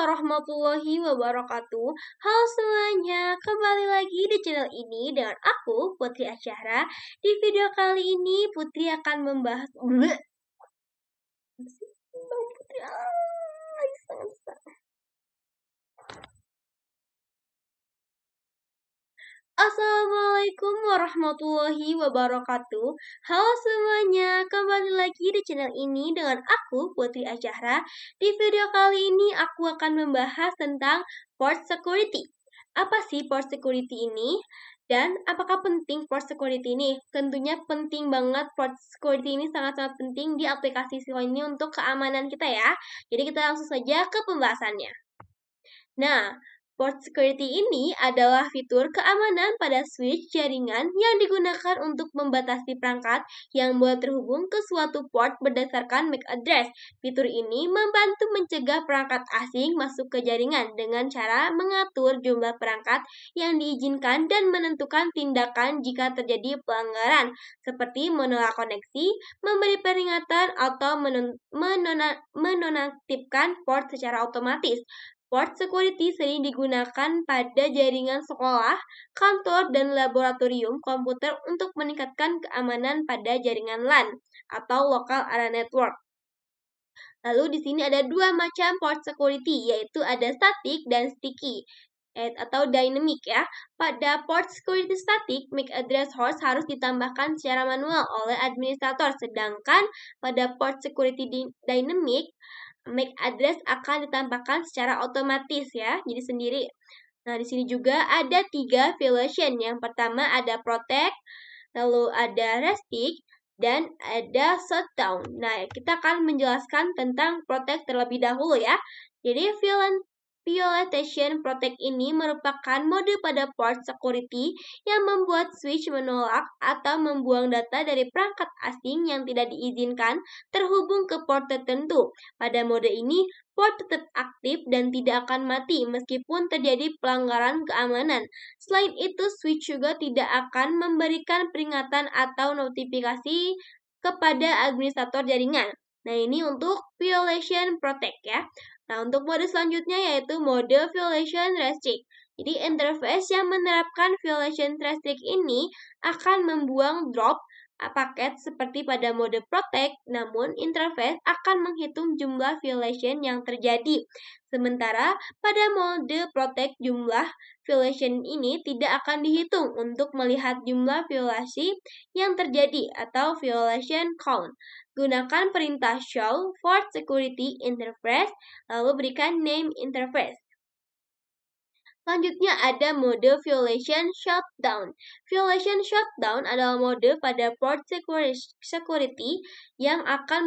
warahmatullahi wabarakatuh. Halo semuanya, kembali lagi di channel ini dengan aku, Putri Asyara. Di video kali ini, Putri akan membahas... Assalamualaikum warahmatullahi wabarakatuh. Halo semuanya, kembali lagi di channel ini dengan aku, Putri Asyara. Di video kali ini aku akan membahas tentang port security. Apa sih port security ini? Dan apakah penting port security ini? Tentunya penting banget, port security ini sangat-sangat penting di aplikasi Silo ini untuk keamanan kita ya. Jadi kita langsung saja ke pembahasannya. Nah, port security ini adalah fitur keamanan pada switch jaringan yang digunakan untuk membatasi perangkat yang boleh terhubung ke suatu port berdasarkan MAC address. Fitur ini membantu mencegah perangkat asing masuk ke jaringan dengan cara mengatur jumlah perangkat yang diizinkan dan menentukan tindakan jika terjadi pelanggaran, seperti menolak koneksi, memberi peringatan, atau menonaktifkan port secara otomatis. Port security sering digunakan pada jaringan sekolah, kantor, dan laboratorium komputer untuk meningkatkan keamanan pada jaringan LAN atau Local Area Network. Lalu di sini ada dua macam port security, yaitu ada static dan sticky atau dynamic ya. Pada port security static, MAC address host harus ditambahkan secara manual oleh administrator, sedangkan pada port security dynamic, MAC address akan ditambahkan secara otomatis ya, jadi sendiri. Nah, di sini juga ada 3 violation. Yang pertama ada protect, lalu ada restrict, dan ada shutdown. Nah, kita akan menjelaskan tentang protect terlebih dahulu ya. Jadi, violation protect ini merupakan mode pada port security yang membuat switch menolak atau membuang data dari perangkat asing yang tidak diizinkan terhubung ke port tertentu. Pada mode ini, port tetap aktif dan tidak akan mati meskipun terjadi pelanggaran keamanan. Selain itu, switch juga tidak akan memberikan peringatan atau notifikasi kepada administrator jaringan. Nah, ini untuk violation protect ya. Nah, untuk mode selanjutnya yaitu mode violation restrict. Jadi, interface yang menerapkan violation restrict ini akan membuang drop paket seperti pada mode protect, namun interface akan menghitung jumlah violation yang terjadi. Sementara pada mode protect, jumlah violation ini tidak akan dihitung untuk melihat jumlah violasi yang terjadi atau violation count. Gunakan perintah show port security interface, lalu berikan name interface. Selanjutnya ada mode violation shutdown. Violation shutdown adalah mode pada port security yang akan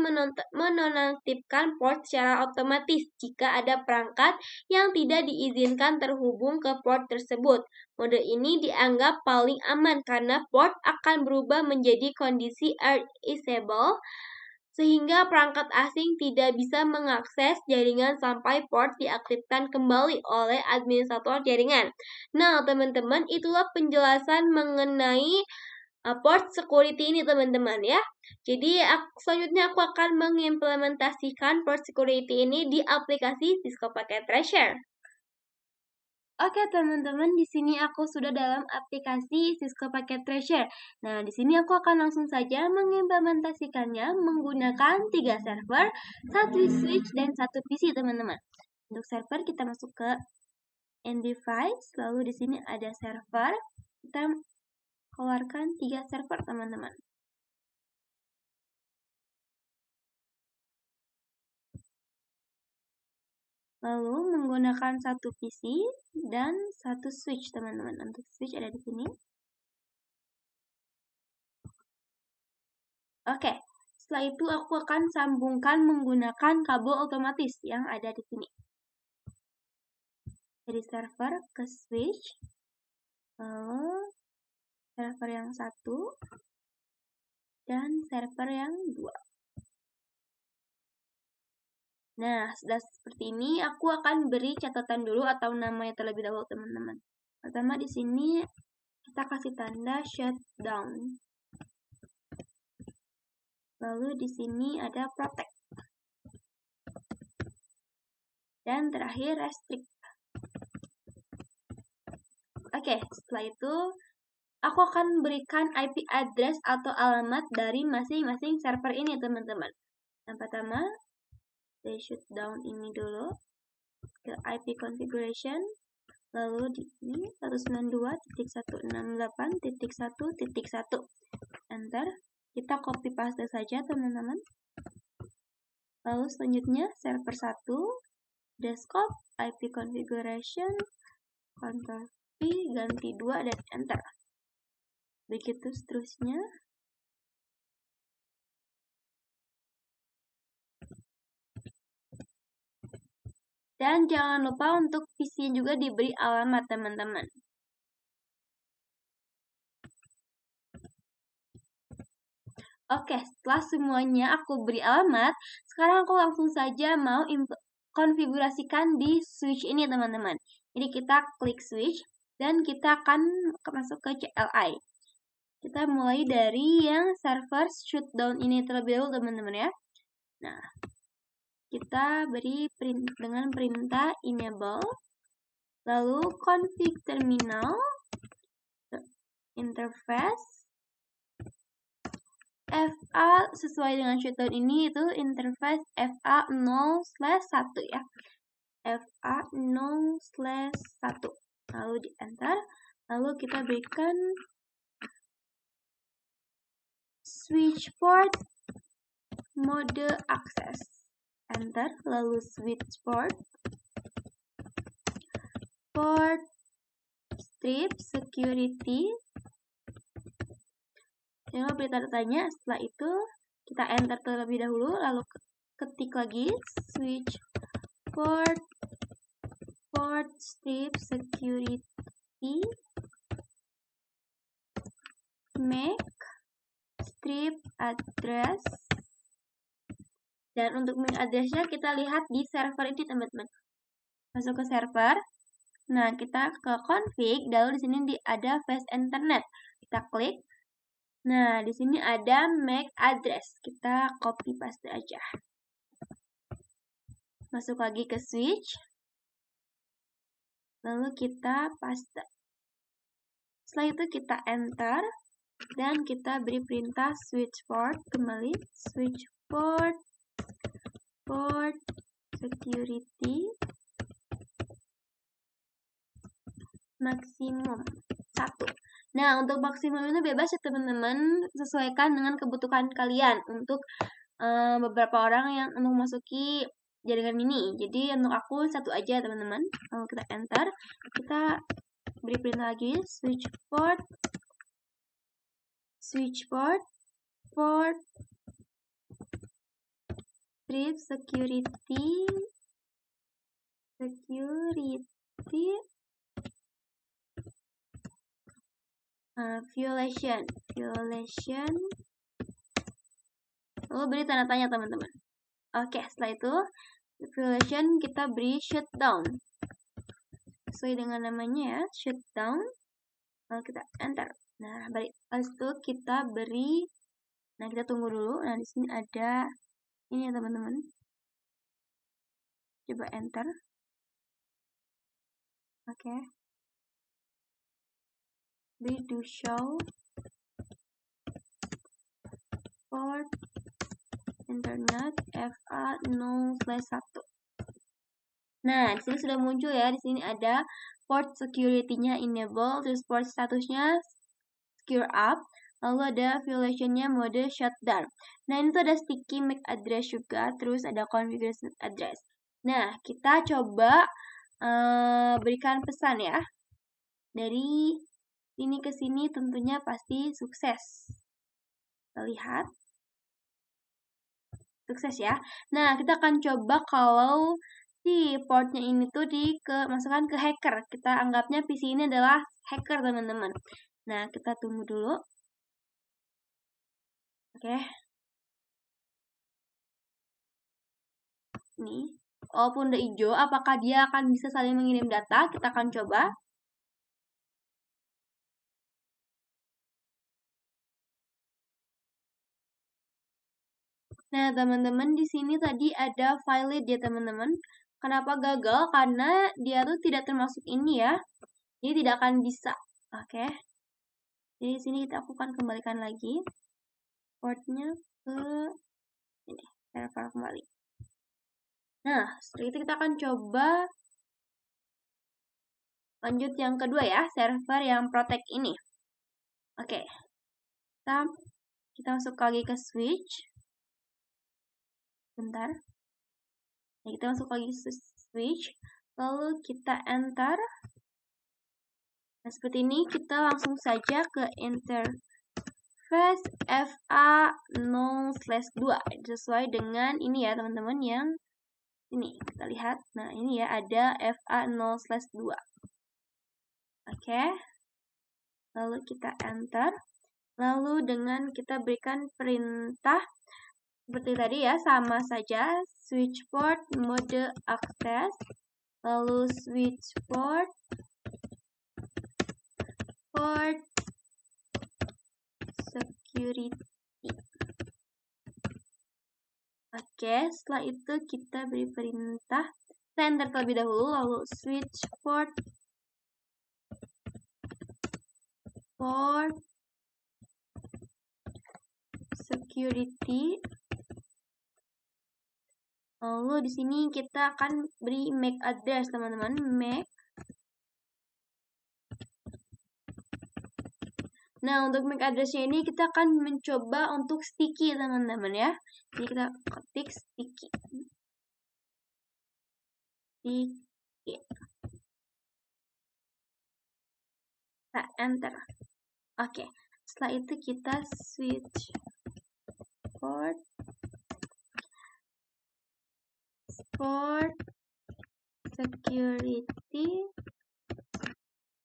menonaktifkan port secara otomatis jika ada perangkat yang tidak diizinkan terhubung ke port tersebut. Mode ini dianggap paling aman karena port akan berubah menjadi kondisi disable, sehingga perangkat asing tidak bisa mengakses jaringan sampai port diaktifkan kembali oleh administrator jaringan. Nah, teman-teman, itulah penjelasan mengenai port security ini, teman-teman ya. Jadi, selanjutnya aku akan mengimplementasikan port security ini di aplikasi Cisco Packet Tracer. Oke teman-teman, di sini aku sudah dalam aplikasi Cisco Packet Tracer. Nah, di sini aku akan langsung saja mengimplementasikannya menggunakan 3 server, 1 switch, dan 1 PC, teman-teman. Untuk server kita masuk ke device, lalu di sini ada server. Kita keluarkan 3 server, teman-teman. Lalu menggunakan 1 PC dan 1 switch, teman-teman. Untuk switch ada di sini. Oke, setelah itu aku akan sambungkan menggunakan kabel otomatis yang ada di sini. Dari server ke switch, lalu server yang 1 dan server yang 2. Nah, sudah seperti ini, aku akan beri catatan dulu atau namanya terlebih dahulu, teman-teman. Pertama di sini kita kasih tanda shutdown. Lalu di sini ada protect. dan terakhir restrict. Oke, setelah itu aku akan berikan IP address atau alamat dari masing-masing server ini, teman-teman. Yang pertama, saya shutdown ini dulu ke IP configuration, lalu di sini 192.168.1.1. Enter. Kita copy paste saja, teman-teman. Lalu selanjutnya server 1, desktop, IP configuration, Ctrl V, ganti 2 dan enter. Begitu seterusnya. Dan jangan lupa untuk PC juga diberi alamat, teman-teman. Oke, setelah semuanya aku beri alamat, sekarang aku langsung saja mau konfigurasikan di switch ini, teman-teman. Jadi kita klik switch dan kita akan masuk ke CLI. Kita mulai dari yang server shutdown ini terlebih dahulu, teman-teman ya. Nah, kita beri dengan perintah enable, lalu config terminal, interface, FA sesuai dengan shutdown ini itu interface FA 0/1 ya. FA 0/1. Lalu di enter. Lalu kita berikan switch port mode access. Enter. Lalu switch port strip security. Jangan beri tanda tanya. Setelah itu kita enter terlebih dahulu, lalu ketik lagi switch port strip security make strip address. Dan untuk make addressnya kita lihat di server ini, teman-teman. Masuk ke server. Nah, kita ke config, lalu di sini ada fast internet. Kita klik. Nah, di sini ada MAC address. Kita copy paste aja. Masuk lagi ke switch. Lalu kita paste. Setelah itu kita enter. Dan kita beri perintah switch port. Kembali. Switch port security maksimum 1. Nah, untuk maksimum itu bebas ya, teman-teman. Sesuaikan dengan kebutuhan kalian. Untuk beberapa orang yang untuk memasuki jaringan ini. Jadi untuk aku 1 aja, teman-teman. Lalu kita enter. Kita beri perintah lagi switch port strip security violation. Lalu beri tanda tanya, teman-teman. Oke, setelah itu violation kita beri shutdown. Sesuai dengan namanya ya, shutdown. Lalu kita enter. Nah, habis itu kita beri. Nah, kita tunggu dulu. Nah, di sini ada ini ya, teman-teman. Coba enter. Oke. Beri do show port internet FA 0/1. Nah, di sini sudah muncul ya. Di sini ada port security-nya enable, terus port statusnya secure up, lalu ada violation-nya mode shutdown. Nah, ini tuh ada sticky MAC address juga, terus ada configuration address. Nah, kita coba berikan pesan ya. Dari sini ke sini tentunya pasti sukses. Kita lihat. Sukses ya. Nah, kita akan coba kalau si portnya ini tuh masukkan ke hacker. Kita anggapnya PC ini adalah hacker, teman-teman. Nah, kita tunggu dulu. Oke. Nih, walaupun udah hijau, apakah dia akan bisa saling mengirim data? Kita akan coba. Nah, teman-teman, di sini tadi ada valid ya, teman-teman. Kenapa gagal? Karena dia tuh tidak termasuk ini ya. Jadi tidak akan bisa. Oke. Jadi di sini aku akan kembalikan lagi portnya ke ini, server kembali. Nah, setelah itu kita akan coba lanjut yang kedua ya, server yang protect ini. Oke. Kita masuk lagi ke switch. Bentar. Nah, kita masuk lagi ke switch. Lalu kita enter. Nah, seperti ini kita langsung saja ke interface FA0/2 sesuai dengan ini ya teman-teman yang ini kita lihat. Nah, ini ya ada FA0/2. Oke. Lalu kita enter. Lalu dengan kita berikan perintah seperti tadi ya, sama saja switch port mode access, lalu switch port security. Oke, setelah itu kita beri perintah enter terlebih dahulu, lalu switch port security. Lalu di sini kita akan beri MAC address teman-teman, MAC. Nah, untuk MAC address-nya ini kita akan mencoba untuk sticky teman-teman ya. Jadi kita ketik sticky. Kita enter. Oke. Setelah itu kita switch port security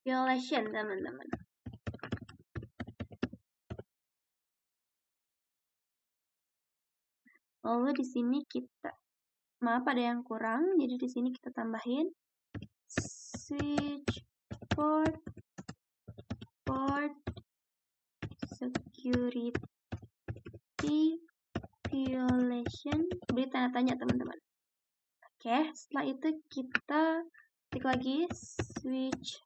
violation teman-teman. Lalu di sini kita, maaf ada yang kurang, jadi di sini kita tambahin switch port security violation, beri tanda tanya teman-teman. Oke, setelah itu kita klik lagi switch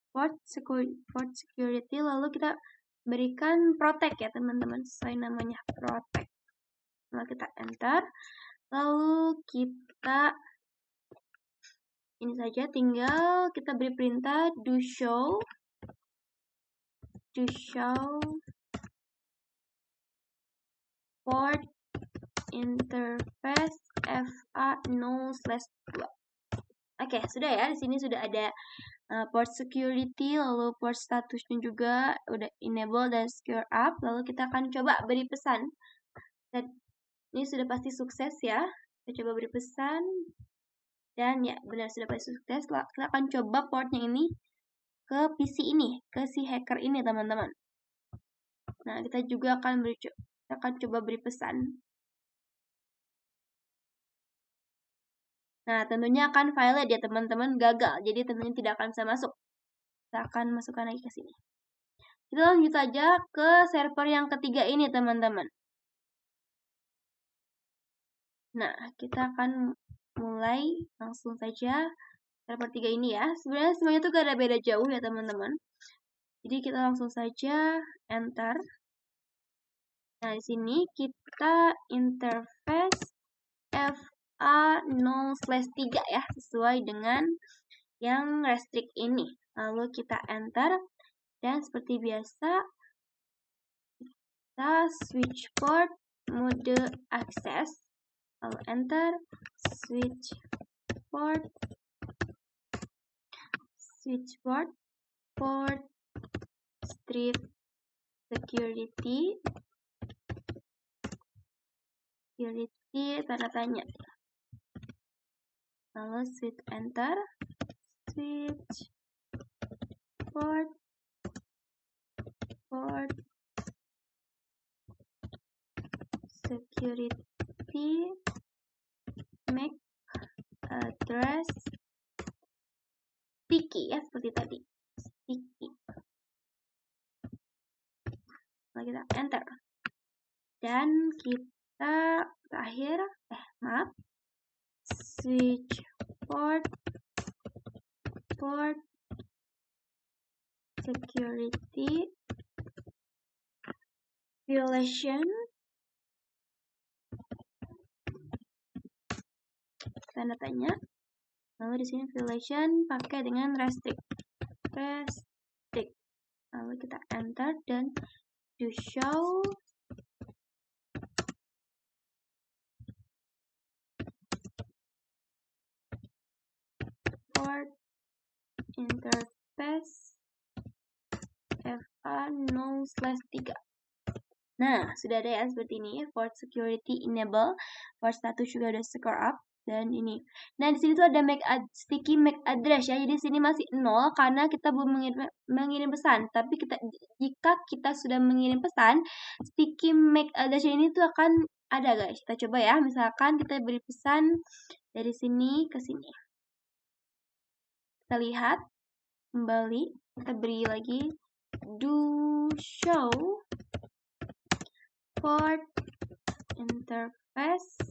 port security, lalu kita berikan protect ya teman-teman, sesuai namanya protect. Lalu kita enter, lalu kita ini saja, tinggal kita beri perintah do show port interface FA0/2. Oke, sudah ya, di sini sudah ada port security, lalu port statusnya juga udah enable dan secure up. Lalu kita akan coba beri pesan. Dan ini sudah pasti sukses ya. Kita coba beri pesan. Dan ya, benar sudah pasti sukses. Kita akan coba portnya ini ke PC ini, ke si hacker ini teman-teman. Nah, kita juga akan coba beri pesan. Nah, tentunya akan violate ya teman-teman, gagal. Jadi tentunya tidak akan bisa masuk. Kita akan masukkan lagi ke sini. Kita lanjut saja ke server yang ketiga ini teman-teman. Nah, kita akan mulai langsung saja server 3 ini ya. Sebenarnya semuanya tuh gak ada beda jauh ya teman-teman. Jadi kita langsung saja enter. Nah, di sini kita interface FA0/3 ya, sesuai dengan yang restrict ini. Lalu kita enter, dan seperti biasa kita switch port mode access, lalu enter, switch port security tanda tanya. Lalu switch enter, switch port security MAC address sticky ya, seperti tadi, sticky. Lalu kita enter, dan kita Kita terakhir, switch port security violation. Tanda tanya. Lalu di sini violation pakai dengan restrict. Lalu kita enter dan do show. Port interface FA0/3. Nah, sudah ada ya seperti ini. Port security enable. Port status juga udah score up. Dan ini. Nah, di sini tuh ada sticky MAC address ya. Jadi di sini masih 0 karena kita belum mengirim pesan. Tapi jika kita sudah mengirim pesan, sticky MAC address ini tuh akan ada guys. Kita coba ya. Misalkan kita beri pesan dari sini ke sini. Kita lihat kembali. Kita beri lagi do show port interface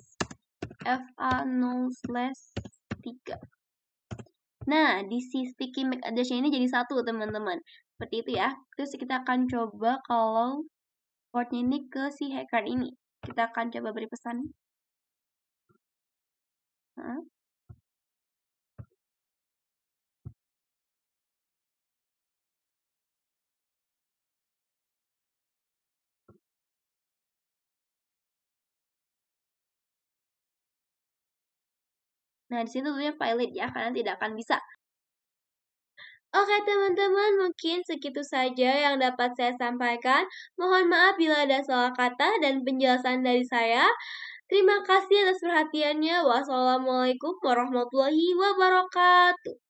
FA0/3. Nah, di si sticky MAC address-nya ini jadi 1, teman-teman. Seperti itu ya. Terus kita akan coba kalau portnya ini ke si hacker ini. Kita akan coba beri pesan. Nah, di sini tentunya pilot ya, karena tidak akan bisa. Oke teman-teman, mungkin segitu saja yang dapat saya sampaikan. Mohon maaf bila ada salah kata dan penjelasan dari saya. Terima kasih atas perhatiannya. Wassalamualaikum warahmatullahi wabarakatuh.